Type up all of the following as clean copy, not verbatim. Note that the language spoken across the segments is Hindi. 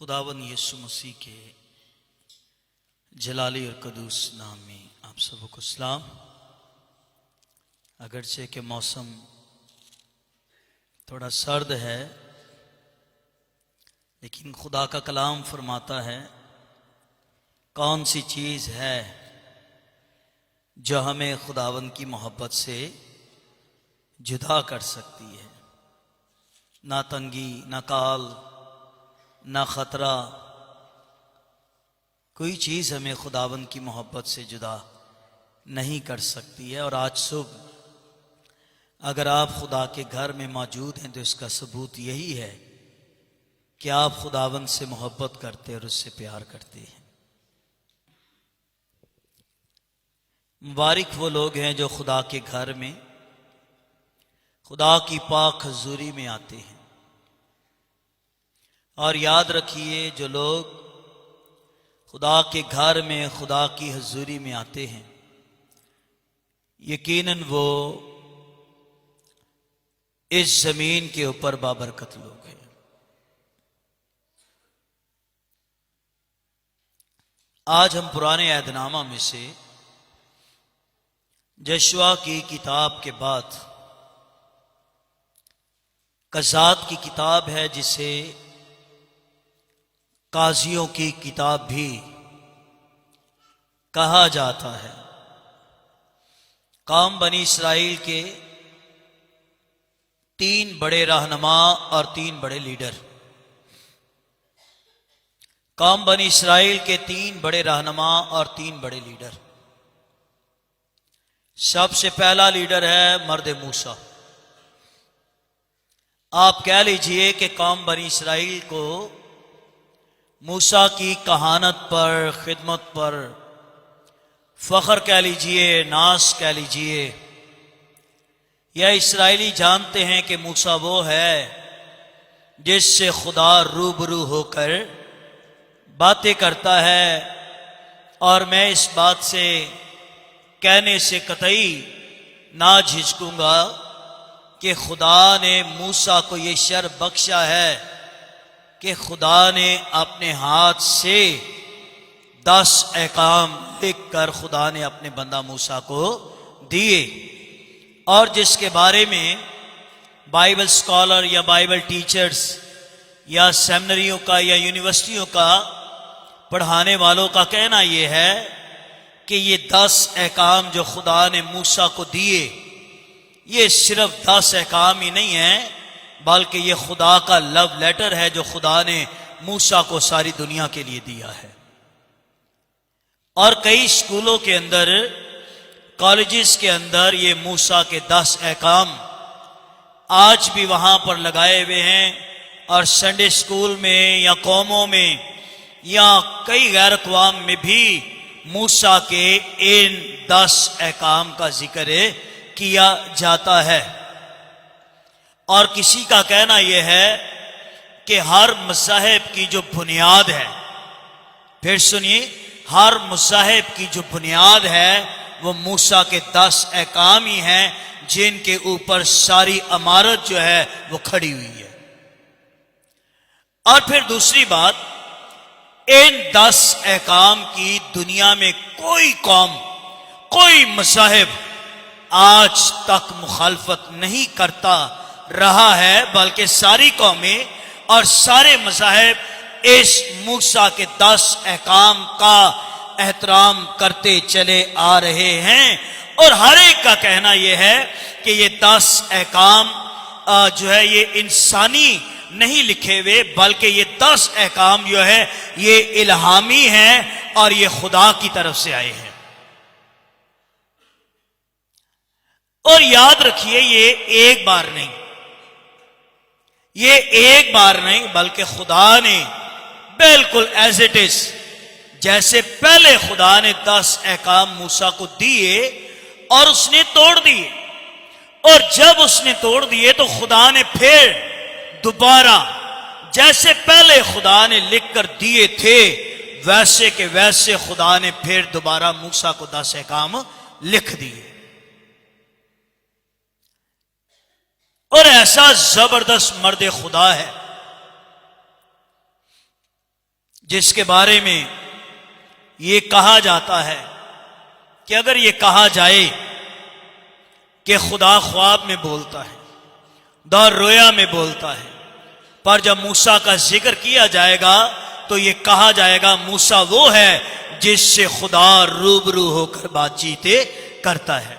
खुदावन यीशु मसीह के जलाली और कदूस नाम में आप सबको सलाम। अगरचे के मौसम थोड़ा सर्द है, लेकिन खुदा का कलाम फरमाता है कौन सी चीज़ है जो हमें खुदावन की मोहब्बत से जुदा कर सकती है। ना तंगी, ना काल, ना खतरा, कोई चीज़ हमें खुदावन की मोहब्बत से जुदा नहीं कर सकती है। और आज सुबह अगर आप खुदा के घर में मौजूद हैं तो इसका सबूत यही है कि आप खुदावन से मोहब्बत करते और उससे प्यार करते हैं। मुबारक वो लोग हैं जो खुदा के घर में खुदा की पाक हजूरी में आते हैं। और याद रखिए, जो लोग खुदा के घर में खुदा की हजूरी में आते हैं, यकीनन वो इस जमीन के ऊपर बाबरकत लोग हैं। आज हम पुराने अहदनामा में से यशवा की किताब के बाद कज़ात की किताब है, जिसे काजियों की किताब भी कहा जाता है। कौम बनी इस्राइल के 3 बड़े रहनुमा और 3 बड़े लीडर। कौम बनी इस्राइल के 3 बड़े रहनुमा और 3 बड़े लीडर। सबसे पहला लीडर है मर्द मूसा। आप कह लीजिए कि कौम बनी इस्राइल को मूसा की कहानत पर, खिदमत पर फख्र कह लीजिए, नाज कह लीजिए। यह इस्राएली जानते हैं कि मूसा वो है जिससे खुदा रूबरू होकर बातें करता है। और मैं इस बात से कहने से कतई ना झिझकूंगा कि खुदा ने मूसा को ये शर्फ बख्शा है कि खुदा ने अपने हाथ से 10 अहकाम लिख कर खुदा ने अपने बंदा मूसा को दिए। और जिसके बारे में बाइबल स्कॉलर या बाइबल टीचर्स या सेमिनरियों का या यूनिवर्सिटियों का पढ़ाने वालों का कहना यह है कि ये 10 अहकाम जो खुदा ने मूसा को दिए, ये सिर्फ 10 अहकाम ही नहीं है, बल्कि ये खुदा का लव लेटर है जो खुदा ने मूसा को सारी दुनिया के लिए दिया है। और कई स्कूलों के अंदर, कॉलेजेस के अंदर ये मूसा के 10 अहकाम आज भी वहां पर लगाए हुए हैं। और संडे स्कूल में या कौमों में या कई गैर अक़वाम में भी मूसा के इन 10 अहकाम का जिक्र किया जाता है। और किसी का कहना यह है कि हर मज़हब की जो बुनियाद है, फिर सुनिए, हर मज़हब की जो बुनियाद है वो मूसा के 10 अहकाम ही हैं, जिनके ऊपर सारी इमारत जो है वो खड़ी हुई है। और फिर दूसरी बात, इन 10 अहकाम की दुनिया में कोई कौम, कोई मज़हब आज तक मुखालफत नहीं करता रहा है, बल्कि सारी कौमें और सारे मज़ाहिब इस मूसा के 10 अहकाम का एहतराम करते चले आ रहे हैं। और हर एक का कहना यह है कि ये 10 अहकाम जो है ये इंसानी नहीं लिखे हुए, बल्कि ये 10 अहकाम जो है ये इल्हामी हैं और ये खुदा की तरफ से आए हैं। और याद रखिए, ये एक बार नहीं, ये एक बार नहीं, बल्कि खुदा ने बिल्कुल एज इट इज, जैसे पहले खुदा ने 10 अहकाम मूसा को दिए और उसने तोड़ दिए, और जब उसने तोड़ दिए तो खुदा ने फिर दोबारा जैसे पहले खुदा ने लिख कर दिए थे, वैसे के वैसे खुदा ने फिर दोबारा मूसा को 10 अहकाम लिख दिए। और ऐसा जबरदस्त मर्द खुदा है जिसके बारे में ये कहा जाता है कि अगर ये कहा जाए कि खुदा ख्वाब में बोलता है, दौर रोया में बोलता है, पर जब मूसा का जिक्र किया जाएगा तो ये कहा जाएगा मूसा वो है जिससे खुदा रूबरू होकर बातचीतें करता है।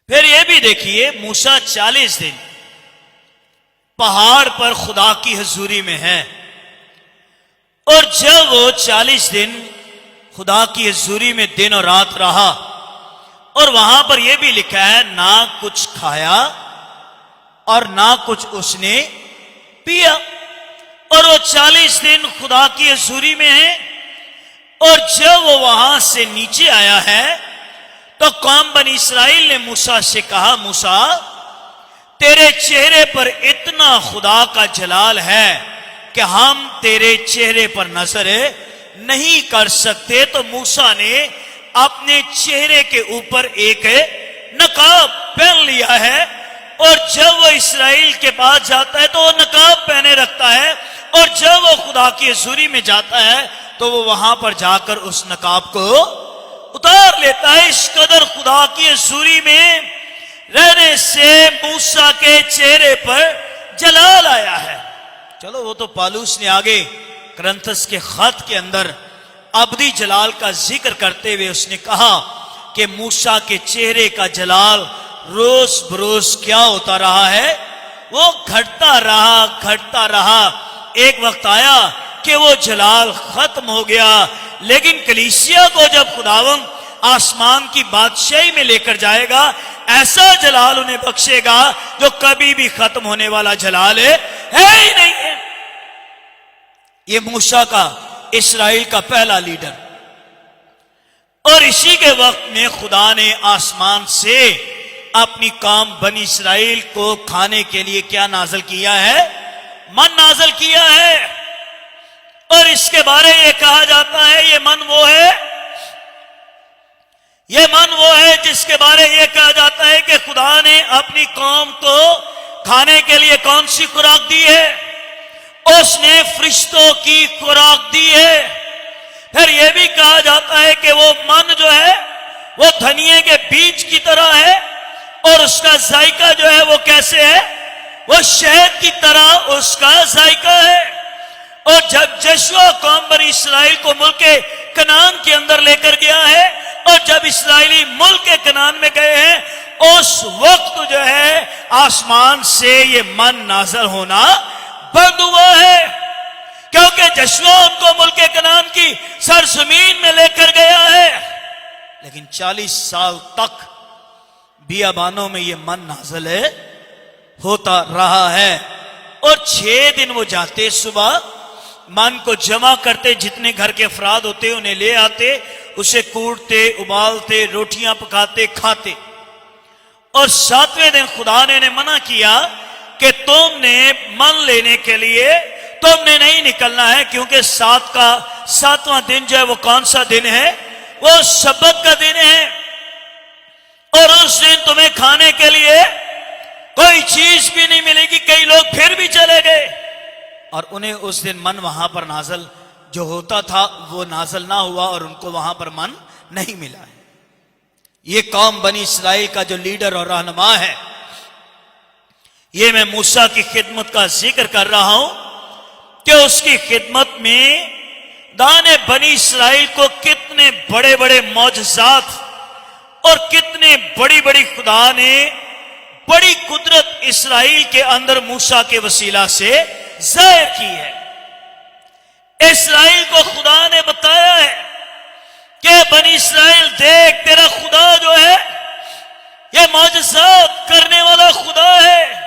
फिर ये भी देखिए, मूसा 40 दिन पहाड़ पर खुदा की हजूरी में है, और जब वो 40 दिन खुदा की हजूरी में दिन और रात रहा, और वहां पर यह भी लिखा है ना कुछ खाया और ना कुछ उसने पिया, और वो 40 दिन खुदा की हजूरी में है। और जब वो वहां से नीचे आया है तो कौम बनी इस्राइल ने मूसा से कहा, मूसा तेरे चेहरे पर इतना खुदा का जलाल है कि हम तेरे चेहरे पर नजर नहीं कर सकते। तो मूसा ने अपने चेहरे के ऊपर एक नकाब पहन लिया है, और जब वो इस्राइल के पास जाता है तो वो नकाब पहने रखता है, और जब वो खुदा की हजूरी में जाता है तो वो वहां पर जाकर उस नकाब को उतार लेता है। इस कदर खुदा की हजूरी में रहने से मूसा के चेहरे पर जलाल आया है। चलो वो तो पालूस ने आगे करंथस के खत के अंदर अब्दी जलाल का जिक्र करते हुए उसने कहा कि मूसा के चेहरे का जलाल रोज बरोज क्या होता रहा है, वो घटता रहा। एक वक्त आया कि वो जलाल खत्म हो गया, लेकिन कलीसिया को जब खुदावंद आसमान की बादशाही में लेकर जाएगा, ऐसा जलाल उन्हें बख्शेगा जो कभी भी खत्म होने वाला जलाल है ही नहीं है। ये मूसा का, इस्राइल का पहला लीडर, और इसी के वक्त में खुदा ने आसमान से अपनी कौम बनी इस्राइल को खाने के लिए क्या नाजल किया है, मन नाजल किया है। और इसके बारे ये कहा जाता है, ये मन वो है जिसके बारे ये कहा जाता है कि खुदा ने अपनी कौम को खाने के लिए कौन सी खुराक दी है, उसने फरिश्तों की खुराक दी है। फिर यह भी कहा जाता है कि वो मन जो है वो धनिये के बीज की तरह है, और उसका जायका जो है वो कैसे है, वो शहद की तरह उसका जायका है। और जब यहोशू कौम बनी इस्राइल को मुल्क कनान के अंदर लेकर गया है, और जब इस्राएली मुल्क कनान में गए हैं, उस वक्त जो है आसमान से ये मन नाज़िल होना बंद हुआ है, क्योंकि यहोशू उनको मुल्क कनान की सरजमीन में लेकर गया है। लेकिन 40 साल तक बियाबानों में ये मन नाज़िल होता रहा है, और 6 दिन वो जाते, सुबह मन को जमा करते, जितने घर के अफराद होते उन्हें ले आते, उसे कूटते, उबालते, रोटियां पकाते, खाते। और 7वें दिन खुदा ने उन्हें मना किया कि तुमने मन लेने के लिए तुमने नहीं निकलना है, क्योंकि 7वां दिन जो है वो कौन सा दिन है, वो सब्बत का दिन है, और उस दिन तुम्हें खाने के लिए कोई चीज भी नहीं मिलेगी। कई लोग फिर भी चले गए, और उन्हें उस दिन मन वहां पर नाज़िल जो होता था वो नाज़िल ना हुआ, और उनको वहां पर मन नहीं मिला है। ये कौम बनी इस्राइल का जो लीडर और रहनुमा है, ये मैं मूसा की खिदमत का जिक्र कर रहा हूं कि उसकी खिदमत में दाने बनी इस्राइल को कितने बड़े बड़े मौजज़ात और कितने बड़ी बड़ी खुदा ने बड़ी कुदरत इस्राइल के अंदर मूसा के वसीला से जाहिर की है। इस्राइल को खुदा ने बताया है कि बनी इस्राइल देख, तेरा खुदा जो है ये मौजज़ात करने वाला खुदा है।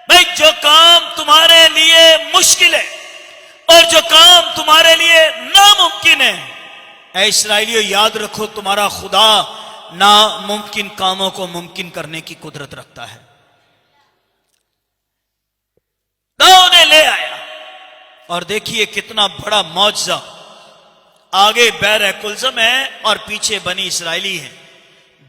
भाई, जो काम तुम्हारे लिए मुश्किल है और जो काम तुम्हारे लिए नामुमकिन है, ऐ इस्राएलियों याद रखो, तुम्हारा खुदा नामुमकिन कामों को मुमकिन करने की कुदरत रखता है। उन्हें ले आया, और देखिए कितना बड़ा मौजज़ा। आगे बैर कुलज़म है और पीछे बनी इस्राएली है,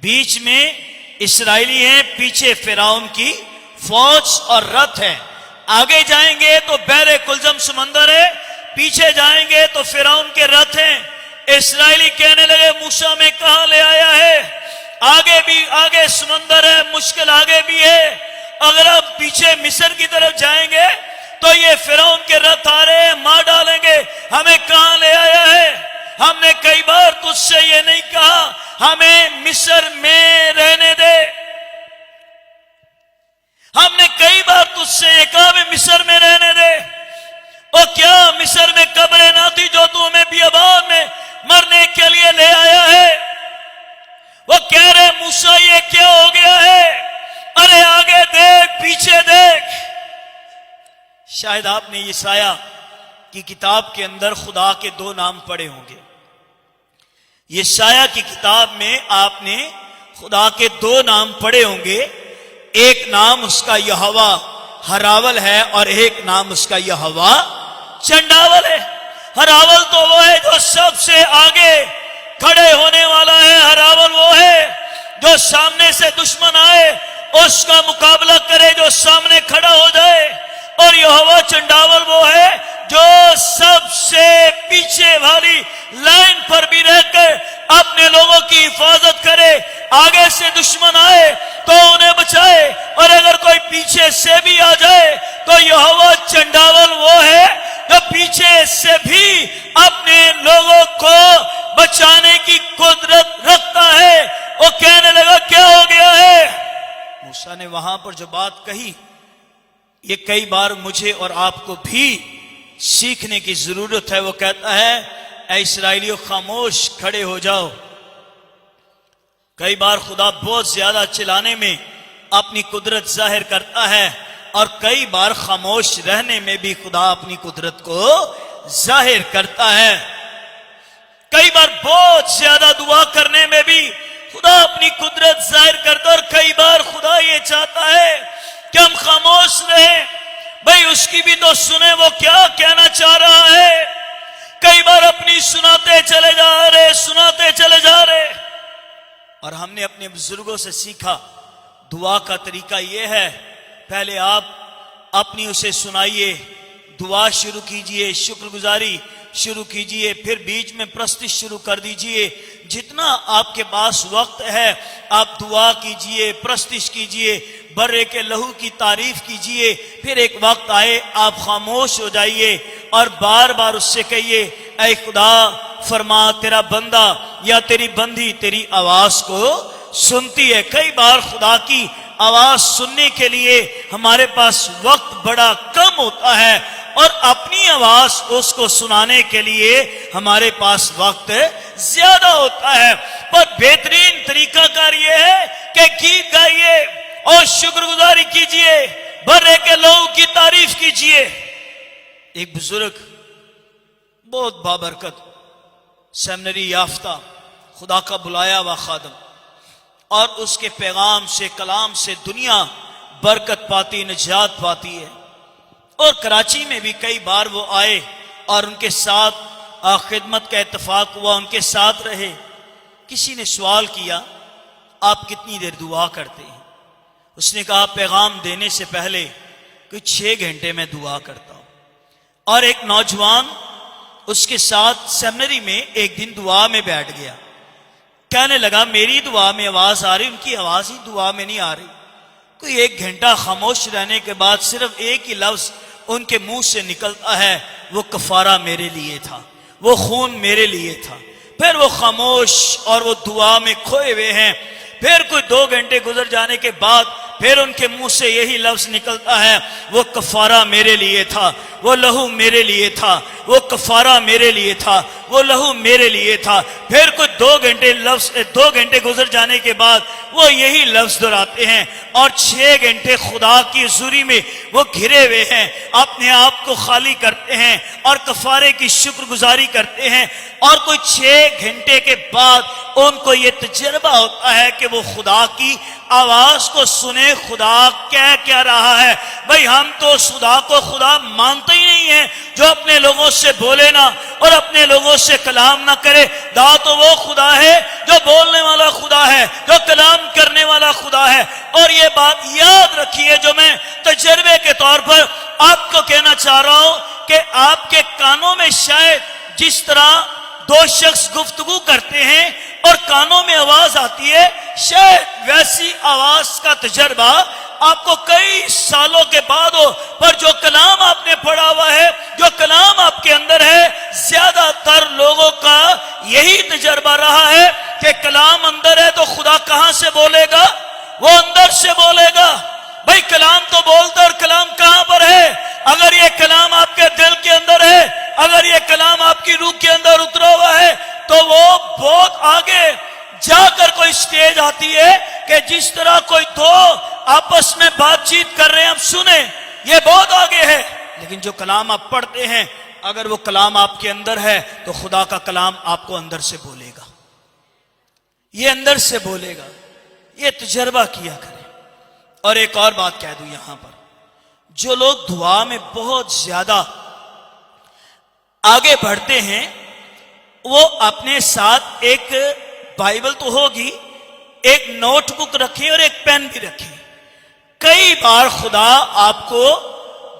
बीच में इस्राएली है, पीछे फिरौन की फौज और रथ है, आगे जाएंगे तो बहरे कुलजम समंदर है, पीछे जाएंगे तो फिरौन के रथ हैं। इस्राएली कहने लगे मूसा में कहां ले आया है, आगे भी आगे समंदर है, मुश्किल आगे भी है, अगर आप पीछे मिस्र की तरफ जाएंगे तो ये फिरौन के रथ आ रहे हैं, मार डालेंगे, हमें कहां ले आया है। हमने कई बार तुझसे ये नहीं कहा हमें मिस्र में रहने दे, हमने कई बार तुझसे ये कहा हमें मिस्र में रहने दे। और क्या मिस्र में कब्रें ना थी जो तू हमें बियाबान में मरने के लिए ले आया है। वो कह रहे मूसा ये क्या हो गया है, अरे आगे देख पीछे देख। शायद आपने यशाया की किताब के अंदर खुदा के 2 नाम पढ़े होंगे। यशाया की किताब में आपने खुदा के 2 नाम पढ़े होंगे। एक नाम उसका यहोवा हरावल है और एक नाम उसका यहोवा चंडावल है। हरावल तो वो है जो सबसे आगे खड़े होने वाला है, हरावल वो है जो सामने से दुश्मन आए उसका मुकाबला करे, जो सामने खड़ा हो जाए। और यहोवा चंडावल वो है जो सबसे पीछे वाली लाइन पर भी रहकर अपने लोगों की हिफाजत करे, आगे से दुश्मन आए तो उन्हें बचाए, और अगर कोई पीछे से भी आ जाए तो यहोवा चंडावल वो है जो पीछे से भी अपने लोगों को बचाने की कुदरत रखता है। वो कहने लगा क्या हो गया है। मूसा ने वहां पर जो बात कही ये कई बार मुझे और आपको भी सीखने की जरूरत है। वो कहता है ऐ इस्राएलियों खामोश खड़े हो जाओ। कई बार खुदा बहुत ज्यादा चिल्लाने में अपनी कुदरत जाहिर करता है और कई बार खामोश रहने में भी खुदा अपनी कुदरत को जाहिर करता है। कई बार बहुत ज्यादा दुआ करने में भी खुदा अपनी कुदरत जाहिर करता है और कई बार खुदा ये चाहता है कि हम खामोश रहें, भाई उसकी भी तो सुने वो क्या कहना चाह रहा है। कई बार अपनी सुनाते चले जा रहे। और हमने अपने बुजुर्गों से सीखा दुआ का तरीका यह है, पहले आप अपनी उसे सुनाइए, दुआ शुरू कीजिए, शुक्रगुजारी शुरू कीजिए, फिर बीच में प्रस्तिश शुरू कर दीजिए। जितना आपके पास वक्त है आप दुआ कीजिए, प्रस्तिश कीजिए, बर्रे के लहू की तारीफ कीजिए। फिर एक वक्त आए आप खामोश हो जाइए और बार बार उससे कहिए ऐ खुदा फरमा तेरा बंदा या तेरी बंदी तेरी आवाज को सुनती है। कई बार खुदा की आवाज सुनने के लिए हमारे पास वक्त बड़ा कम होता है और अपनी आवाज उसको सुनाने के लिए हमारे पास वक्त ज्यादा होता है। पर बेहतरीन तरीकाकार यह है कि गीत गाइए और शुक्रगुजारी कीजिए, बर्रे के लोगों की तारीफ कीजिए। एक बुजुर्ग बहुत बाबरकत सेमिनरी याफ्ता खुदा का बुलाया हुआ खादम और उसके पैगाम से कलाम से दुनिया बरकत पाती, निजात पाती है। और कराची में भी कई बार वो आए और उनके साथ खिदमत का इत्तेफाक हुआ, उनके साथ रहे। किसी ने सवाल किया आप कितनी देर दुआ करते हैं। उसने कहा पैगाम देने से पहले कोई 6 घंटे में दुआ करता हूं। और एक नौजवान उसके साथ सेमिनरी में एक दिन दुआ में बैठ गया, कहने लगा मेरी दुआ में आवाज आ रही, उनकी आवाज ही दुआ में नहीं आ रही। कोई 1 घंटा खामोश रहने के बाद सिर्फ एक ही लफ्ज उनके मुंह से निकलता है, वो कफारा मेरे लिए था, वो खून मेरे लिए था। फिर वो खामोश और वो दुआ में खोए हुए हैं। फिर कोई 2 घंटे गुजर जाने के बाद फिर उनके मुंह से यही लफ्ज निकलता है, वो कफारा मेरे लिए था, वो लहू मेरे लिए था, वो कफारा मेरे लिए था, वो लहू मेरे लिए था। फिर कुछ 2 घंटे गुजर जाने के बाद वो यही लफ्ज दोहराते हैं और 6 घंटे खुदा की हुजूरी में वो घिरे हुए हैं, अपने आप को खाली करते हैं और कफारे की शुक्रगुजारी करते हैं। और कोई 6 घंटे के बाद उनको ये तजर्बा होता है कि वो खुदा की आवाज को सुने, खुदा क्या रहा है। भाई हम तो खुदा को खुदा मानते ही नहीं है जो अपने लोगों से बोले ना और अपने लोगों से कलाम ना करे। दा तो वो खुदा है जो बोलने वाला खुदा है, जो कलाम करने वाला खुदा है। और ये बात याद रखिए जो मैं तजर्बे के तौर पर आपको कहना चाह रहा हूं कि आपके कानों में शायद जिस तरह दो शख्स गुफ्तगू करते हैं और कानों में आवाज आती है, शायद वैसी आवाज का तजर्बा आपको कई सालों के बाद हो, पर जो कलाम आपने पढ़ा हुआ है, जो कलाम आपके अंदर है, ज्यादातर लोगों का यही तजर्बा रहा है कि कलाम अंदर है तो खुदा कहां से बोलेगा, वो अंदर से बोलेगा। भाई कलाम तो बोलता, और कलाम कहां पर है? अगर ये कलाम आपके दिल के अंदर है, अगर ये कलाम आपकी रूह के अंदर उतरा हुआ है, तो वो बहुत आगे जाकर कोई स्टेज आती है कि जिस तरह कोई दो आपस में बातचीत कर रहे हैं, आप सुने, ये बहुत आगे है। लेकिन जो कलाम आप पढ़ते हैं, अगर वो कलाम आपके अंदर है तो खुदा का कलाम आपको अंदर से बोलेगा, ये अंदर से बोलेगा। ये तजर्बा किया करें। और एक और बात कह दूं यहां पर, जो लोग दुआ में बहुत ज्यादा आगे बढ़ते हैं, वो अपने साथ एक बाइबल तो होगी, एक नोटबुक रखें और एक पेन भी रखें। कई बार खुदा आपको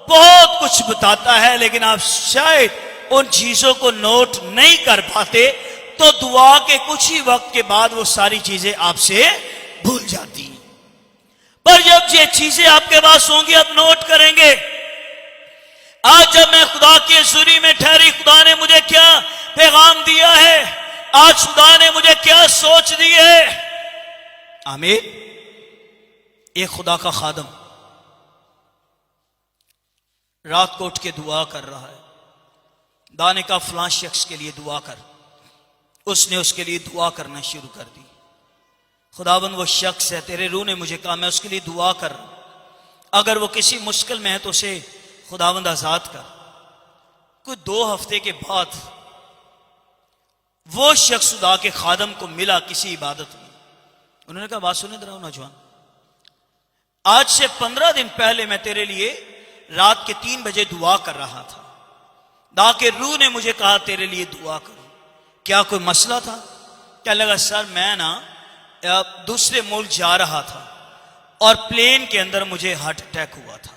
बहुत कुछ बताता है, लेकिन आप शायद उन चीजों को नोट नहीं कर पाते, तो दुआ के कुछ ही वक्त के बाद वो सारी चीजें आपसे भूल जाती हैं। पर जब ये चीजें आपके पास होंगी, आप नोट करेंगे, आज जब मैं खुदा की हज़ूरी में ठहरी, खुदा ने मुझे क्या पैगाम दिया है, आज खुदा ने मुझे क्या सोच दी है। आमीन। एक खुदा का खादम रात को उठ के दुआ कर रहा है, दाने का फलां शख्स के लिए दुआ कर, उसने उसके लिए दुआ करना शुरू कर दी। खुदाबंद वो शख्स है, तेरे रूह ने मुझे कहा मैं उसके लिए दुआ कर रहा हूं, अगर वो किसी मुश्किल में है तो उसे खुदाबंद आजाद कर। कुछ 2 हफ्ते के बाद वो शख्स खुदा के खादम को मिला किसी इबादत में। उन्होंने कहा बात सुने जरा नौजवान, आज से 15 दिन पहले मैं तेरे लिए रात के 3 बजे दुआ कर रहा था, खुदा के रूह ने मुझे कहा तेरे लिए दुआ करूं, क्या कोई मसला था? क्या लगा सर मैं ना दूसरे मुल्क जा रहा था और प्लेन के अंदर मुझे हार्ट अटैक हुआ था,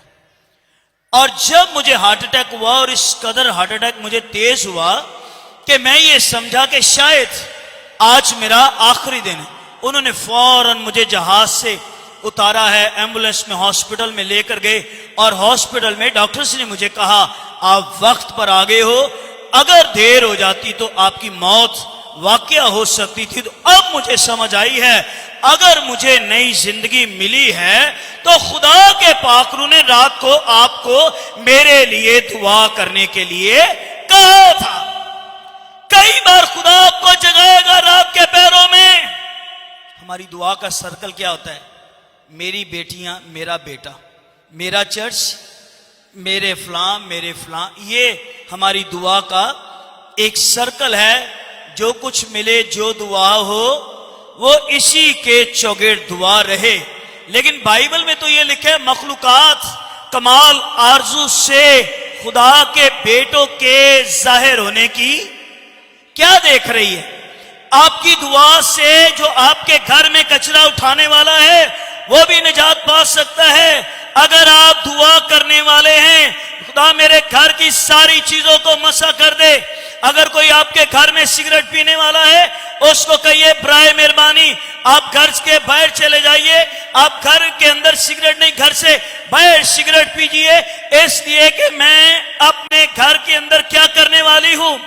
और जब मुझे हार्ट अटैक हुआ और इस कदर हार्ट अटैक मुझे तेज हुआ कि मैं ये समझा कि शायद आज मेरा आखिरी दिन है। उन्होंने फौरन मुझे जहाज से उतारा है, एम्बुलेंस में हॉस्पिटल में लेकर गए, और हॉस्पिटल में डॉक्टर्स ने मुझे कहा आप वक्त पर आ गए हो, अगर देर हो जाती तो आपकी मौत वाकया हो सकती थी। तो अब मुझे समझ आई है, अगर मुझे नई जिंदगी मिली है तो खुदा के पाकरू ने रात को आपको मेरे लिए दुआ करने के लिए कहा था। कई बार खुदा आपको जगाएगा रात के पैरों में। हमारी दुआ का सर्कल क्या होता है? मेरी बेटियां, मेरा बेटा, मेरा चर्च, मेरे फलां, ये हमारी दुआ का एक सर्कल है। जो कुछ मिले, जो दुआ हो, वो इसी के चौगेट दुआ रहे। लेकिन बाइबल में तो ये लिखा है मखलूकात कमाल आरजू से खुदा के बेटों के जाहिर होने की क्या देख रही है? आपकी दुआ से जो आपके घर में कचरा उठाने वाला है वो भी निजात पा सकता है। अगर आप दुआ करने वाले हैं, खुदा मेरे घर की सारी चीजों को मसा कर दे। अगर कोई आपके घर में सिगरेट पीने वाला है, उसको कहिए बराए मेहरबानी आप घर के बाहर चले जाइए, आप घर के अंदर सिगरेट नहीं, घर से बाहर सिगरेट पीजिए, इसलिए कि मैं अपने घर के अंदर क्या करने वाली हूं,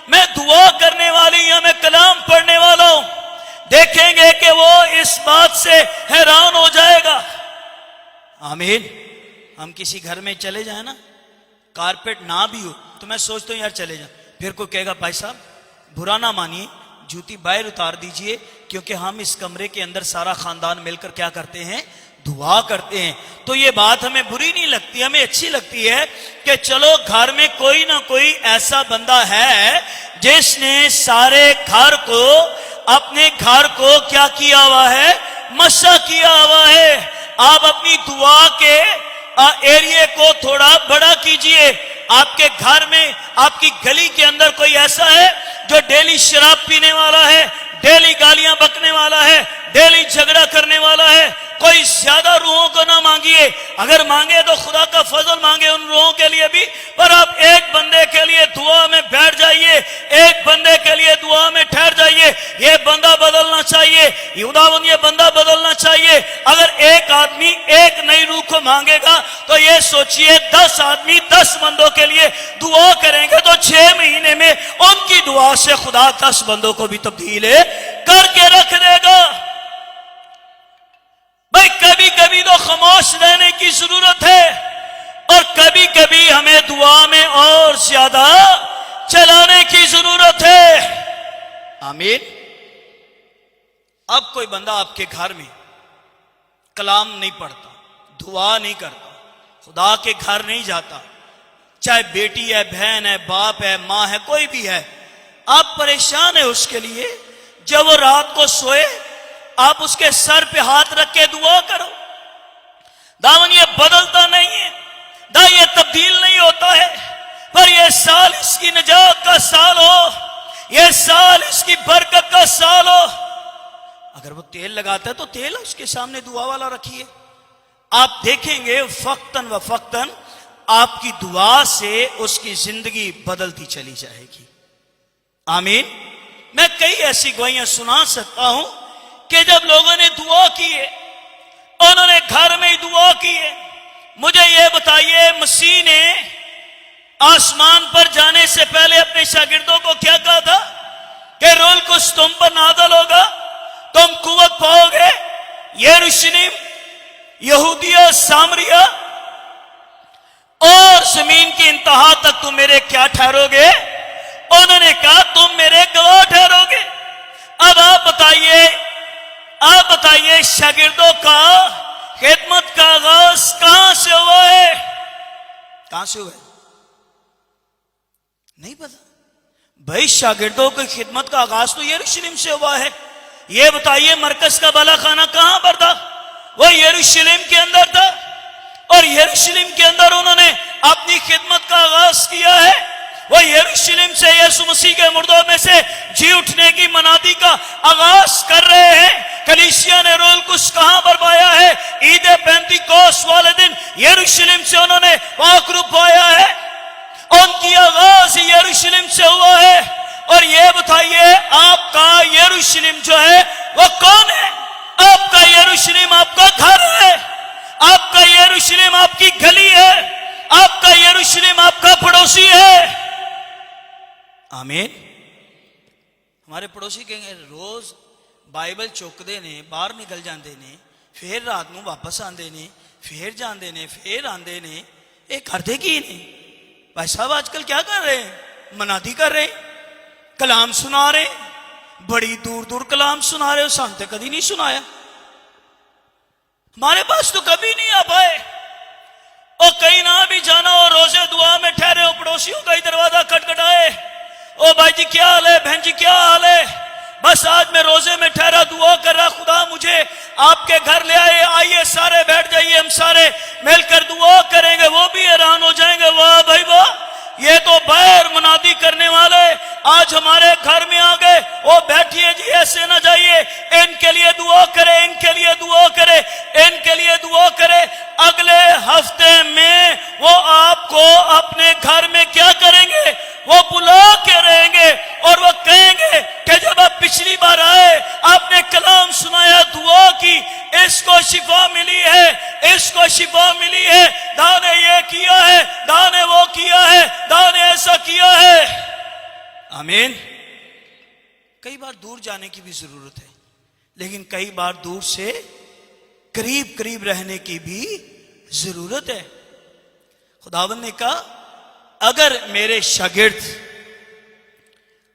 मैं दुआ करने वाली हूं, मैं कलाम पढ़ने वाला हूं। देखेंगे कि वो इस बात से हैरान हो जाएगा। आमीन। हम किसी घर में चले जाए ना, कारपेट ना भी हो तो मैं सोचता हूं यार चले जाए, फिर कोई कहेगा भाई साहब बुरा ना मानिए, जूती बाहर उतार दीजिए, क्योंकि हम इस कमरे के अंदर सारा खानदान मिलकर क्या करते हैं, दुआ करते हैं। तो ये बात हमें बुरी नहीं लगती, हमें अच्छी लगती है कि चलो घर में कोई ना कोई ऐसा बंदा है जिसने सारे घर को, अपने घर को क्या किया हुआ है, मशा किया हुआ है। आप अपनी दुआ के एरिया को थोड़ा बड़ा कीजिए। आपके घर में, आपकी गली के अंदर कोई ऐसा है जो डेली शराब पीने वाला है, डेली गालियां बकने वाला है, डेली झगड़ा करने वाला है, कोई ज्यादा रूहों को ना मांगिए। अगर मांगे तो खुदा का फजल मांगे उन रूहों तो ये सोचिए 10 आदमी 10 बंदों के लिए दुआ करेंगे तो 6 महीने में उनकी दुआ से खुदा 10 बंदों को भी तब्दील करके रख देगा। भाई कभी कभी तो खामोश रहने की जरूरत है और कभी कभी हमें दुआ में और ज्यादा चलाने की जरूरत है। आमीन। अब कोई बंदा आपके घर में कलाम नहीं पढ़ता, दुआ नहीं करता, खुदा के घर नहीं जाता, चाहे बेटी है, बहन है, बाप है, मां है, कोई भी है, आप परेशान है उसके लिए। जब वो रात को सोए आप उसके सर पे हाथ रख के दुआ करो। दामन ये बदलता नहीं है, दा ये तब्दील नहीं होता है, पर ये साल इसकी निजात का साल हो, ये साल इसकी बरकत का साल हो। अगर वो तेल लगाता है तो तेल उसके सामने दुआ वाला रखिए। आप देखेंगे फक्तन व फक्तन आपकी दुआ से उसकी जिंदगी बदलती चली जाएगी। आमीन। मैं कई ऐसी गवाहियां सुना सकता हूं कि जब लोगों ने दुआ की है, उन्होंने घर में ही दुआ की है। मुझे यह बताइए, मसीह ने आसमान पर जाने से पहले अपने शागिर्दों को क्या कहा था कि रूह कुछ तुम पर नाज़िल होगा, तुम कुव्वत पाओगे, यरूशलेम, यहूदिया, सामरिया और जमीन की इंतहा तक तुम मेरे क्या ठहरोगे। उन्होंने कहा तुम मेरे गवाह ठहरोगे। अब आप बताइए शागिर्दों का खिदमत का आगाज कहां से हुआ है? कहां से हुआ है? नहीं पता। भाई शागिर्दों की खिदमत का आगाज तो यरूशलेम से हुआ है। ये बताइए मरकज का बाला खाना कहां पर था? वो यरूशलेम के अंदर था और यरूशलेम के अंदर उन्होंने अपनी खिदमत का आगाज किया है। वो यरूशलेम से यीशु मसीह के मुर्दों में से जी उठने की मनादी का आगाज कर रहे हैं। कलीसिया ने रूह कुछ कहां पर पाया है? ईद पेंतिकोस्त वाले दिन यरूशलेम से उन्होंने पाक रूह पाया है। उनकी आगाज यरूशलेम से हुआ है। और ये बताइए आपका यरूशलेम जो है वो कौन है? आपका यरूशलेम आपका घर है, आपका यरूशलेम आपकी गली है, आपका यरूशलेम आपका पड़ोसी है। आमीन। हमारे पड़ोसी कहेंगे रोज बाइबल चुकते ने, बाहर निकल जाते ने, फिर रात को वापस आते ने, फिर जाते ने, फिर आते ने, ये करते की नहीं? भाई साहब आजकल क्या कर रहे हैं? मनादी कर रहे हैं, कलाम सुना रहे, बड़ी दूर दूर कलाम सुना रहे हो। सामने कभी नहीं सुनाया, हमारे पास तो कभी नहीं आ पाए। और कहीं ना भी जाना हो, रोजे दुआ में ठहरे हो, पड़ोसियों का ही दरवाजा खटखटाए, ओ भाई जी क्या हाल है, बहन जी क्या हाल है, बस आज मैं रोजे में ठहरा दुआ कर रहा, खुदा मुझे आपके घर ले आए, आइए सारे बैठ जाइए, हम सारे मिलकर दुआ करेंगे। वो भी हैरान हो जाएंगे, वाह भाई वाह, ये तो बैर मुनादी करने वाले आज हमारे घर में आ गए। ओ बैठिए जी, ऐसे ना जाइए, इनके लिए दुआ करें, इनके लिए दुआ करें, इनके लिए दुआ करें। अगले हफ्ते में वो आपको अपने घर में क्या करेंगे? वो बुला के रहेंगे और वो कहेंगे कि जब आप पिछली बार आए, आपने कलाम सुनाया, दुआ की, इसको शिफा मिली है, इसको शिफा मिली है, दाने ये किया है, दाने वो किया है, दाने ऐसा किया है। आमीन। कई बार दूर जाने की भी जरूरत है, लेकिन कई बार दूर से करीब करीब रहने की भी जरूरत है। खुदावंद ने कहा अगर मेरे शागिर्द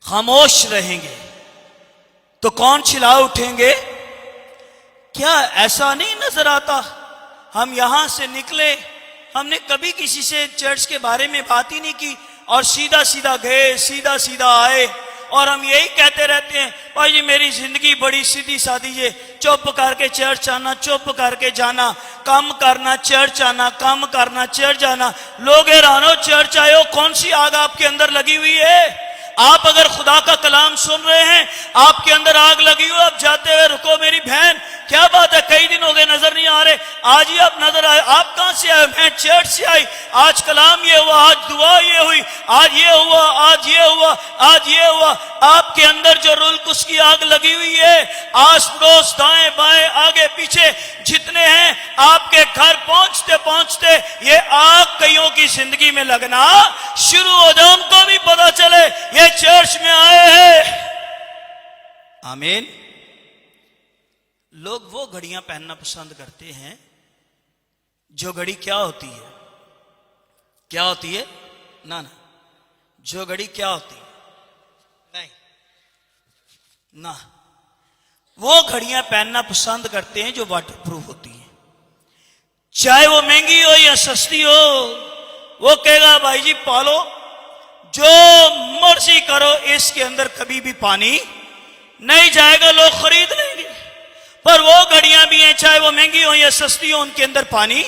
खामोश रहेंगे तो कौन चिल्ला उठेंगे? क्या ऐसा नहीं नजर आता? हम यहां से निकले, हमने कभी किसी से चर्च के बारे में बात ही नहीं की और सीधा सीधा गए, सीधा सीधा आए, और हम यही कहते रहते हैं भाई जी मेरी जिंदगी बड़ी सीधी सादी है, चुप करके चर्च आना, चुप करके जाना, काम करना, चर्च आना, काम करना, चर्च आना। लोग हैरान हो, चर्च आए हो, कौन सी आग आपके अंदर लगी हुई है? आप अगर खुदा का कलाम सुन रहे हैं, आपके अंदर आग लगी हो, आप जाते हुए रुको मेरी बहन, क्या बात है, कई दिन हो गए नजर नहीं आ रहे, आज ही आप नजर आए। आप कहां से आए? मैं चर्च से आई, आज कलाम ये हुआ, आज दुआ ये हुई, आज ये हुआ, आज ये हुआ, आज ये हुआ। आपके अंदर जो रुल उसकी आग लगी हुई है, आस पड़ोस दाएं बाएं आगे पीछे जितने हैं, आपके घर पहुंचते पहुंचते ये आग कईयों की जिंदगी में लगना शुरू हो जाए, उनको भी पता चले ये चर्च में आए हैं। आमीन। लोग वो घड़ियां पहनना पसंद करते हैं जो घड़ी क्या होती है? क्या होती है? ना ना, जो घड़ी क्या होती है? नहीं ना, वो घड़ियां पहनना पसंद करते हैं जो वाटरप्रूफ होती हैं, चाहे वो महंगी हो या सस्ती हो। वो कहेगा भाई जी पालो, जो मर्जी करो, इसके अंदर कभी भी पानी नहीं जाएगा, लोग खरीद लेंगे। पर वो घड़ियां भी हैं, चाहे वो महंगी हो या सस्ती हो, उनके अंदर पानी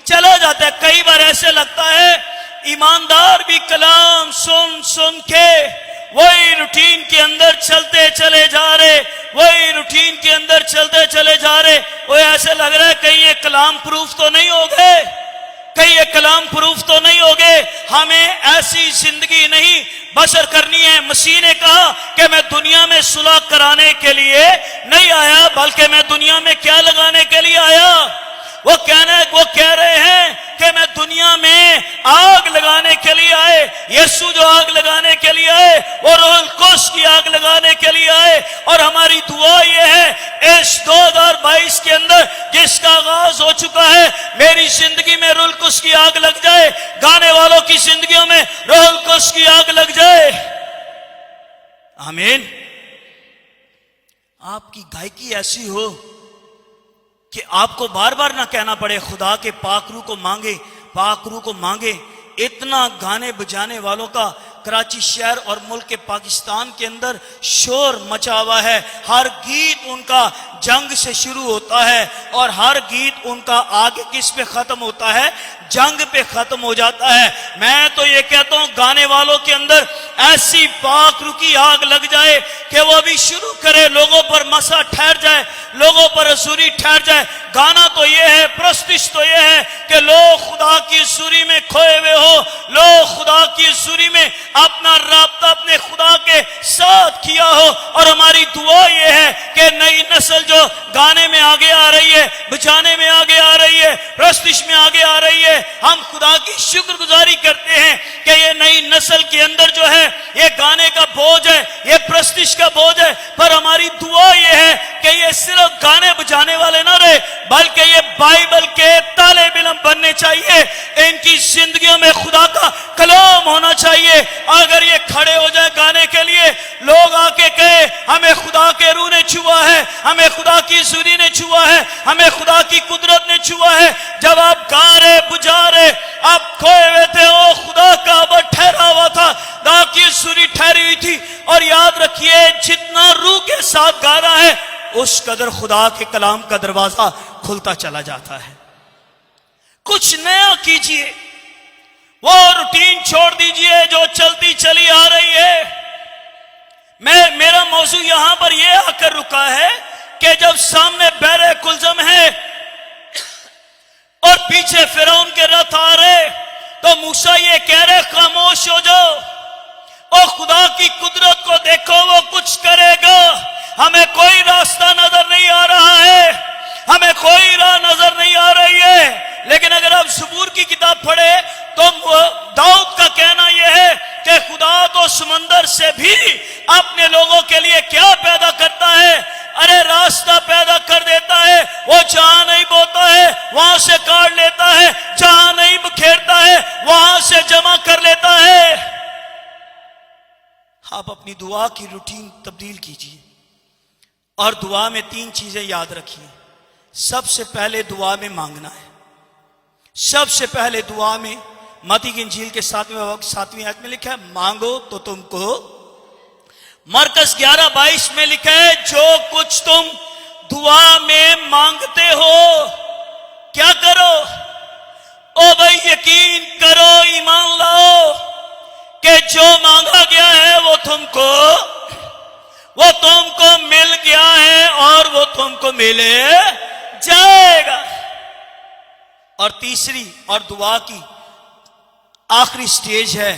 चला जाता है। कई बार ऐसे लगता है ईमानदार भी कलाम सुन सुन के वही रूटीन के अंदर चलते चले जा रहे, वही रूटीन के अंदर चलते चले जा रहे। वो ऐसे लग रहा है कहीं ये कलाम प्रूफ तो नहीं हो गए, कहीं ये कलाम प्रूफ तो नहीं हो गए। हमें ऐसी जिंदगी नहीं बसर करनी है। मसीह ने कहा कि मैं दुनिया में सुलह कराने के लिए नहीं आया, बल्कि मैं दुनिया में क्या लगाने के लिए आया? वो कह रहे हैं कि मैं दुनिया में आग लगाने के लिए आए। यीशु जो आग लगाने के लिए आए, वो रूहुल कुद्स की आग लगाने के लिए आए। और हमारी दुआ ये है इस 2022 के अंदर जिसका आगाज हो चुका है, मेरी जिंदगी में रूहुल कुद्स की आग लग जाए, गाने वालों की जिंदगियों में रूहुल कुद्स की आग लग जाए। आमीन। आपकी गायकी ऐसी हो कि आपको बार बार ना कहना पड़े खुदा के पाक रूह को मांगे, पाक रूह को मांगे। इतना गाने बजाने वालों का कराची शहर और मुल्क के पाकिस्तान के अंदर शोर मचा हुआ है। हर गीत उनका जंग से शुरू होता है और हर गीत उनका आगे किस पे खत्म होता है? जंग पे खत्म हो जाता है। मैं तो ये कहता हूं गाने वालों के अंदर ऐसी पाक रूह की आग लग जाए कि वो भी शुरू करे, लोगों पर मसा ठहर जाए, लोगों पर असूरी ठहर जाए। गाना तो ये है, प्रस्तिश तो ये है कि लोग खुदा की सूरी में खोए हुए हो, लोग खुदा की सूरी में अपना राब्ता अपने खुदा के साथ किया हो। और हमारी दुआ ये है कि नई नस्ल जो गाने में आगे आ रही है, बजाने में आगे आ रही है, प्रस्तिश में आगे आ रही है, हम खुदा की शुक्रगुजारी करते हैं कि ये नई नस्ल के अंदर जो है ये गाने का बोझ है, ये प्रस्तिश का बोझ है। पर हमारी दुआ ये है कि ये सिर्फ गाने बजाने वाले ना रहे, बल्कि ये बाइबल के तालिब इल्म बनने चाहिए। इनकी जिंदगियों में खुदा का कलाम होना चाहिए। अगर ये खड़े हो जाए गाने के लिए, लोग आके कहे हमें खुदा के रूह ने छुआ है, हमें खुदा की सूरी ने छुआ है, हमें खुदा की कुदरत ने छुआ है। जब आप गा रहे बुझा रहे, आप खोए हुए थे, ओ खुदा का अब ठहरा हुआ था, खुदा की सूरी ठहरी हुई थी। और याद रखिए जितना रूह के साथ गाना है, उस कदर खुदा के कलाम का दरवाजा खुलता चला जाता है। कुछ नया कीजिए, वो रूटीन छोड़ दीजिए जो चलती चली आ रही है। मेरा मौजू यहां पर यह आकर रुका है कि जब सामने बहरे कुलजम है और पीछे फिरौन के रथ आ रहे, तो मूसा ये कह रहे खामोश हो जाओ और खुदा की कुदरत को देखो, वो कुछ करेगा। हमें कोई रास्ता नजर नहीं आ रहा है, हमें कोई राह नजर नहीं आ रही है। लेकिन अगर आप ज़बूर की किताब पढ़े तो दाऊद का कहना यह है कि खुदा तो समंदर से भी अपने लोगों के लिए क्या पैदा करता है? अरे रास्ता पैदा कर देता है। वो जहां नहीं बोता है वहां से काट लेता है, जहां नहीं बिखेरता है वहां से जमा कर लेता है। आप अपनी दुआ की रूटीन तब्दील कीजिए और दुआ में 3 चीजें याद रखिए। सबसे पहले दुआ में मांगना है। सबसे पहले दुआ में मत्ती की इंजील के 7वीं आयत में लिखा है, मांगो तो तुमको। मरकस 11:22 में लिखा है, जो कुछ तुम दुआ में मांगते हो क्या करो? ओ भाई यकीन करो, ईमान लाओ कि जो मांगा गया है वो तुम मिल जाएगा। और तीसरी और दुआ की आखिरी स्टेज है,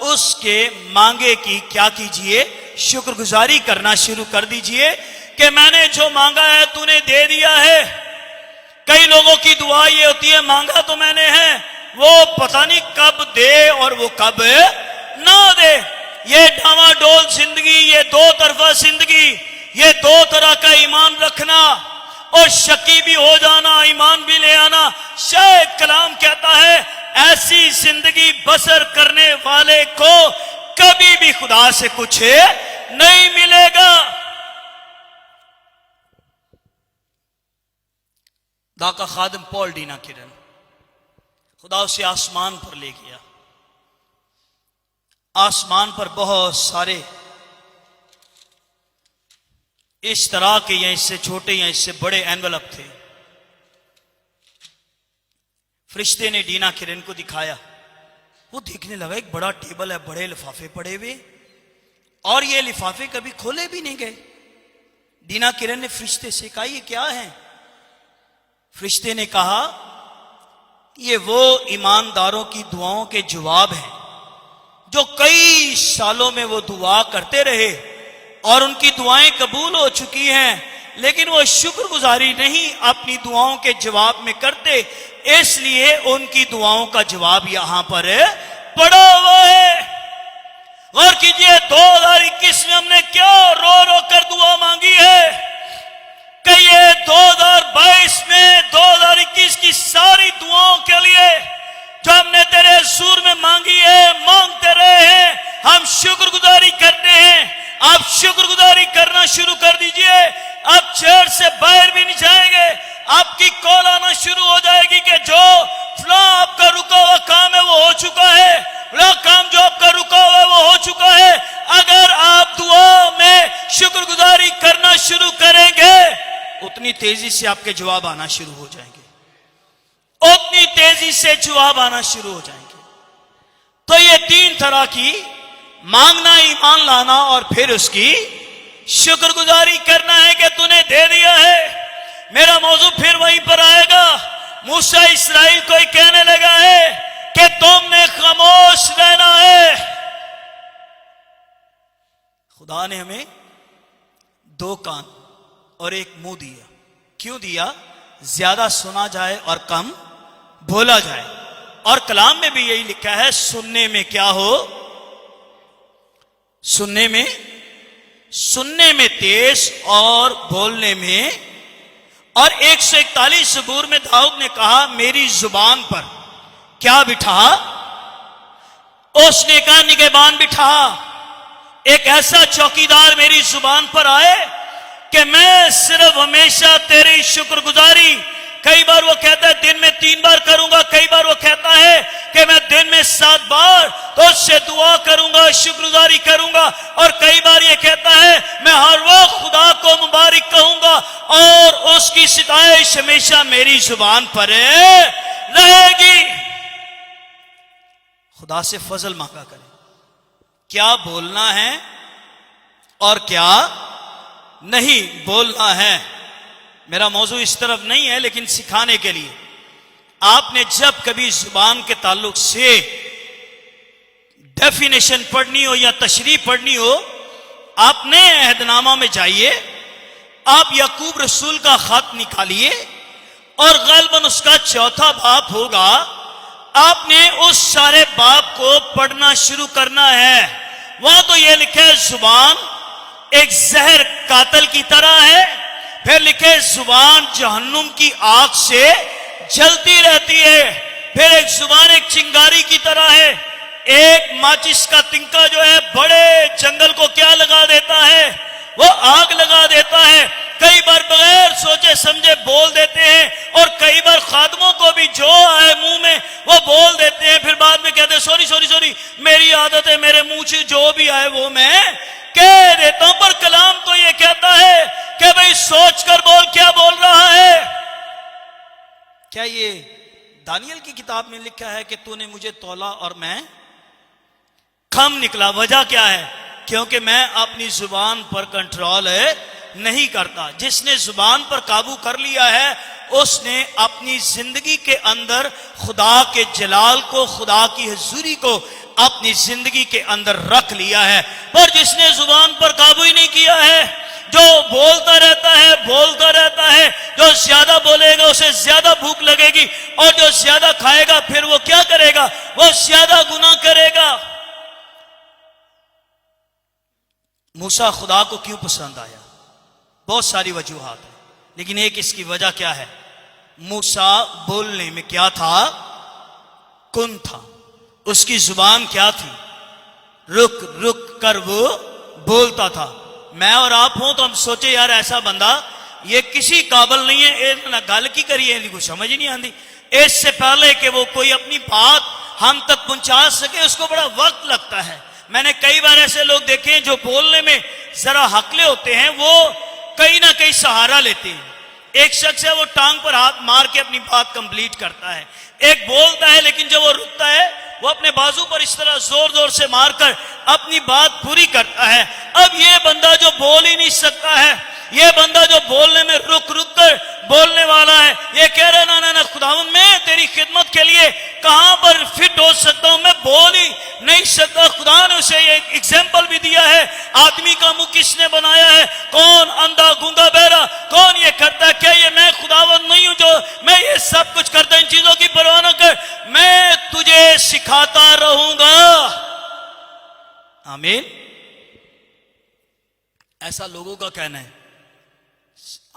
उसके मांगे की क्या कीजिए, शुक्रगुजारी करना शुरू कर दीजिए कि मैंने जो मांगा है तूने दे दिया है। कई लोगों की दुआ ये होती है, मांगा तो मैंने है, वो पता नहीं कब दे और वो कब ना दे। ये डामाडोल जिंदगी, ये दो तरफा जिंदगी, ये दो तरह का ईमान रखना और शकी भी हो जाना, ईमान भी ले आना। शायद कलाम कहता है ऐसी जिंदगी बसर करने वाले को कभी भी खुदा से कुछ नहीं मिलेगा। खुदा का खादिम पॉल डीना किरण, खुदा उसे आसमान पर ले गया। आसमान पर बहुत सारे इस तरह के या इससे छोटे या इससे बड़े एनवलप थे। फरिश्ते ने डीना किरण को दिखाया, वो देखने लगा एक बड़ा टेबल है, बड़े लिफाफे पड़े हुए और ये लिफाफे कभी खोले भी नहीं गए। डीना किरण ने फरिश्ते से कहा ये क्या है? फरिश्ते ने कहा ये वो ईमानदारों की दुआओं के जवाब हैं जो कई सालों में वो दुआ करते रहे और उनकी दुआएं कबूल हो चुकी हैं, लेकिन वो शुक्रगुजारी नहीं अपनी दुआओं के जवाब में करते, इसलिए उनकी दुआओं का जवाब यहां पर पड़ा हुआ है। गौर कीजिए 2021 में हमने क्या रो रो कर दुआ मांगी है कि ये 2022 में 2021 की सारी दुआओं के लिए जो हमने तेरे सूर में मांगी है, मांगते रहे हैं, हम शुक्रगुजारी करते हैं। आप शुक्रगुजारी करना शुरू कर दीजिए। आप चर्च से बाहर भी नहीं जाएंगे, आपकी कॉल आना शुरू हो जाएगी कि जो फला आपका रुका हुआ काम है वो हो चुका है, फला काम जो आपका रुका हुआ है वो हो चुका है। अगर आप दुआ में शुक्रगुजारी करना शुरू करेंगे उतनी तेजी से आपके जवाब आना शुरू हो जाएंगे, उतनी तेजी से जवाब आना शुरू हो जाएंगे। तो ये तीन तरह की मांगना, ईमान लाना और फिर उसकी शुक्रगुजारी करना है कि तूने दे दिया है। मेरा मौजू फिर वहीं पर आएगा। मूसा इस्राएल को ही कहने लगा है कि तुमने खामोश रहना है। खुदा ने हमें दो कान और एक मुंह दिया। क्यों दिया? ज्यादा सुना जाए और कम बोला जाए। और कलाम में भी यही लिखा है, सुनने में क्या हो, सुनने में तेज और बोलने में। और 141 ज़बूर में दाऊद ने कहा मेरी जुबान पर क्या बिठा, उसने कहा निगहबान बिठा, एक ऐसा चौकीदार मेरी जुबान पर आए कि मैं सिर्फ हमेशा तेरी शुक्रगुजारी, कई बार वो कहता है दिन में 3 बार करूंगा, कई बार वो कहता है कि मैं दिन में 7 बार तो उससे दुआ करूंगा, शुक्रगुजारी करूंगा। और कई बार ये कहता है मैं हर वक्त खुदा को मुबारक कहूंगा और उसकी सिताइश हमेशा मेरी जुबान पर रहेगी। खुदा से फजल मांगा करें, क्या बोलना है और क्या नहीं बोलना है। मेरा मौजू इस तरफ नहीं है, लेकिन सिखाने के लिए आपने जब कभी जुबान के ताल्लुक से डेफिनेशन पढ़नी हो या तशरीह पढ़नी हो, आपने अहदनामा में जाइए, आप याकूब रसूल का खत निकालिए और गलबन उसका 4था बाब होगा। आपने उस सारे बाब को पढ़ना शुरू करना है। वहां तो यह लिखा है जुबान एक जहर कातल की तरह है, फिर लिखे जुबान जहन्नुम की आग से जलती रहती है, फिर एक जुबान एक चिंगारी की तरह है। एक माचिस का तिनका जो है बड़े जंगल को क्या लगा देता है, वो आग लगा देता है। कई बार बगैर सोचे समझे बोल देते हैं और कई बार खादमों को भी जो आए मुंह में वो बोल देते हैं, फिर बाद में कहते हैं सॉरी मेरी आदत है, मेरे मुंह से जो भी आए वो मैं कह देता हूं। पर कलाम तो ये कहता है कि भाई सोच कर बोल, क्या बोल रहा है। क्या ये दानियल की किताब में लिखा है कि तूने मुझे तौला और मैं कम निकला? वजह क्या है? क्योंकि मैं अपनी जुबान पर कंट्रोल नहीं करता। जिसने जुबान पर काबू कर लिया है उसने अपनी जिंदगी के अंदर खुदा के जलाल को, खुदा की हुजूरी को अपनी जिंदगी के अंदर रख लिया है। पर जिसने जुबान पर काबू ही नहीं किया है, जो बोलता रहता है, जो ज्यादा बोलेगा उसे ज्यादा भूख लगेगी, और जो ज्यादा खाएगा फिर वो क्या करेगा, वो ज्यादा गुनाह करेगा। मूसा खुदा को क्यों पसंद आया? बहुत सारी वजूहात है, लेकिन एक इसकी वजह क्या है, मूसा बोलने में क्या था, कुन था। उसकी जुबान क्या थी, रुक रुक कर वो बोलता था। मैं और आप हों तो हम सोचे यार ऐसा बंदा ये किसी काबिल नहीं है, ना गल की करिए, कुछ समझ ही नहीं आती। इससे पहले कि वो कोई अपनी बात हम तक पहुंचा सके उसको बड़ा वक्त लगता है। मैंने कई बार ऐसे लोग देखे हैं जो बोलने में जरा हकले होते हैं, वो कहीं ना कहीं सहारा लेते हैं। एक शख्स है वो टांग पर हाथ मार के अपनी बात कंप्लीट करता है, एक बोलता है लेकिन जब वो रुकता है वो अपने बाजू पर इस तरह जोर जोर से मारकर अपनी बात पूरी करता है। अब ये बंदा जो बोल ही नहीं सकता है, ये बंदा जो बोलने में रुक रुक कर बोलने वाला है, ये कह रहा है ना खुदावंद मैं तेरी खिदमत के लिए कहां पर फिट हो सकता हूं, मैं बोल ही नहीं सकता। खुदा ने उसे एक एग्जाम्पल भी दिया है, आदमी का मुंह किसने बनाया है, कौन अंधा गूंगा बहरा कौन ये करता है, क्या ये मैं खुदावंद नहीं हूं जो मैं ये सब कुछ करता, इन चीजों की परवाह न कर, मैं तुझे सिखाता रहूंगा। आमीन। ऐसा लोगों का कहना है।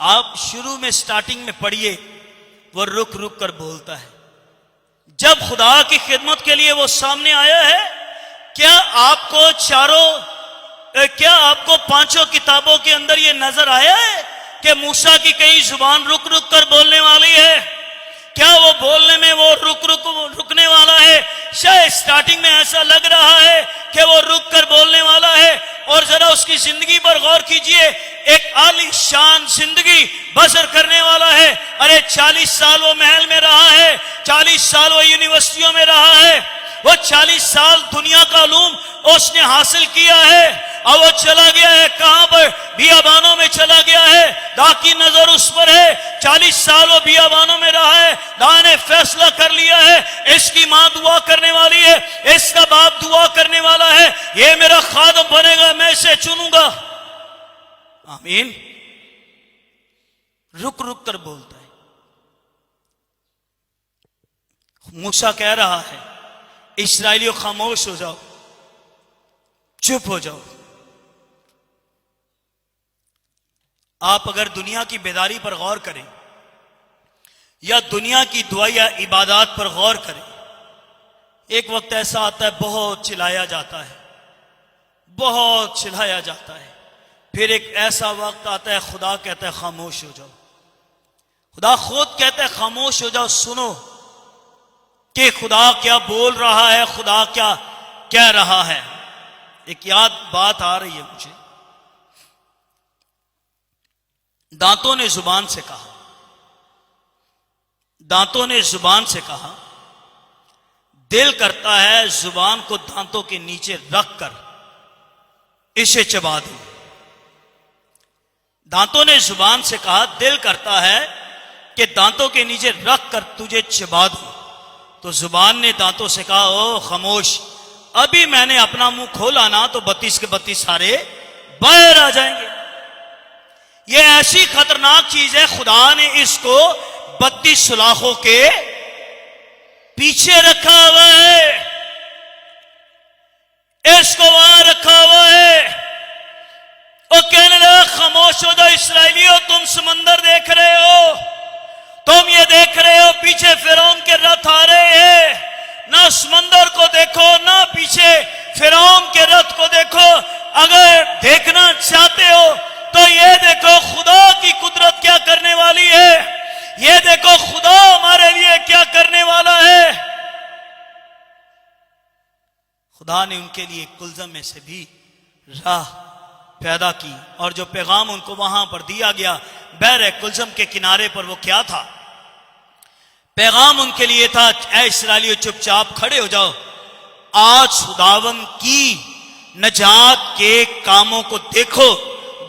आप शुरू में स्टार्टिंग में पढ़िए, वो रुक रुक कर बोलता है। जब खुदा की खिदमत के लिए वो सामने आया है, क्या आपको पांचों किताबों के अंदर ये नजर आया है कि मूसा की कहीं जुबान रुक रुक कर बोलने वाली है? क्या वो बोलने में वो रुकने वाला है? शायद स्टार्टिंग में ऐसा लग रहा है कि वो रुक कर बोलने वाला है। और जरा उसकी जिंदगी पर गौर कीजिए, एक आलीशान जिंदगी बसर करने वाला है। अरे 40 साल वो महल में रहा है, 40 साल वो यूनिवर्सिटियों में रहा है, वो 40 साल दुनिया का उलूम उसने हासिल किया है। और वो चला गया है कहां पर, बियाबानों में चला गया है। दा की नजर उस पर है, 40 साल वो बियाबानों में रहा है। दा ने फैसला कर लिया है, इसकी मां दुआ करने वाली है, इसका बाप दुआ करने वाला है, ये मेरा खादम बनेगा, मैं इसे चुनूंगा। आमीन। रुक रुक कर बोलता है। मूसा कह रहा है इस्राएलियों खामोश हो जाओ, चुप हो जाओ। आप अगर दुनिया की बेदारी पर गौर करें या दुनिया की दुआ या इबादत पर गौर करें, एक वक्त ऐसा आता है बहुत चिल्लाया जाता है, बहुत चिल्लाया जाता है। फिर एक ऐसा वक्त आता है खुदा कहता है खामोश हो जाओ। खुदा खुद कहता है खामोश हो जाओ, सुनो कि खुदा क्या बोल रहा है, खुदा क्या कह रहा है। एक याद बात आ रही है मुझे। दांतों ने जुबान से कहा, दांतों ने जुबान से कहा, दिल करता है जुबान को दांतों के नीचे रखकर इसे चबा दूं। दांतों ने जुबान से कहा, दिल करता है कि दांतों के नीचे रखकर तुझे चबा दूं। तो जुबान ने दांतों से कहा, ओ खामोश, अभी मैंने अपना मुंह खोला ना तो 32 के 32 सारे बाहर आ जाएंगे। ये ऐसी खतरनाक चीज है, खुदा ने इसको 32 सुलाखों के पीछे रखा हुआ है, इसको वहां रखा हुआ है। और कहने लगा खामोश हो जाओ इस्राएलियों, तुम समंदर देख रहे हो, तुम ये देख रहे हो पीछे फिरौन के रथ आ रहे हैं, ना समंदर को देखो ना पीछे फिरौन के रथ को देखो। अगर देखना चाहते हो तो ये देखो खुदा की कुदरत क्या करने वाली है, ये देखो खुदा हमारे लिए क्या करने वाला है। खुदा ने उनके लिए कुलजम में से भी राह पैदा की, और जो पैगाम उनको वहां पर दिया गया बहरे कुलजम के किनारे पर, वो क्या था? पैगाम उनके लिए था, ऐ इस्राएलियों चुपचाप खड़े हो जाओ, आज खुदावन की नजात के कामों को देखो,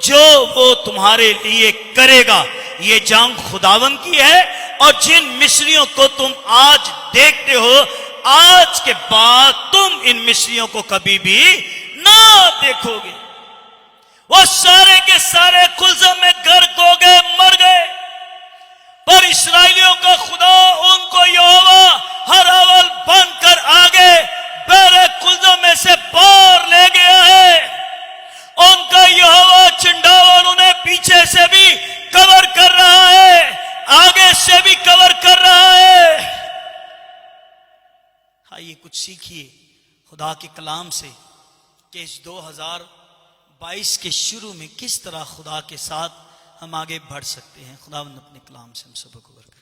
जो वो तुम्हारे लिए करेगा। ये जंग खुदावन की है, और जिन मिस्रियों को तुम आज देखते हो, आज के बाद तुम इन मिस्रियों को कभी भी ना देखोगे। वो सारे के सारे कुलजम में गर्क हो गए, मर गए, पर इस्राएलियों का खुदा उनको यहोवा हर अवल बनकर आगे बेरे कुलजम में से पार ले गया है। उनका यहोवा चंडावल उन्हें पीछे से भी कवर कर रहा है, आगे से भी कवर कर रहा है। आइए कुछ सीखिए खुदा के कलाम से कि इस 2022 के शुरू में किस तरह खुदा के साथ हम आगे बढ़ सकते हैं। खुदावंद अपने कलाम से हम सबको बरकत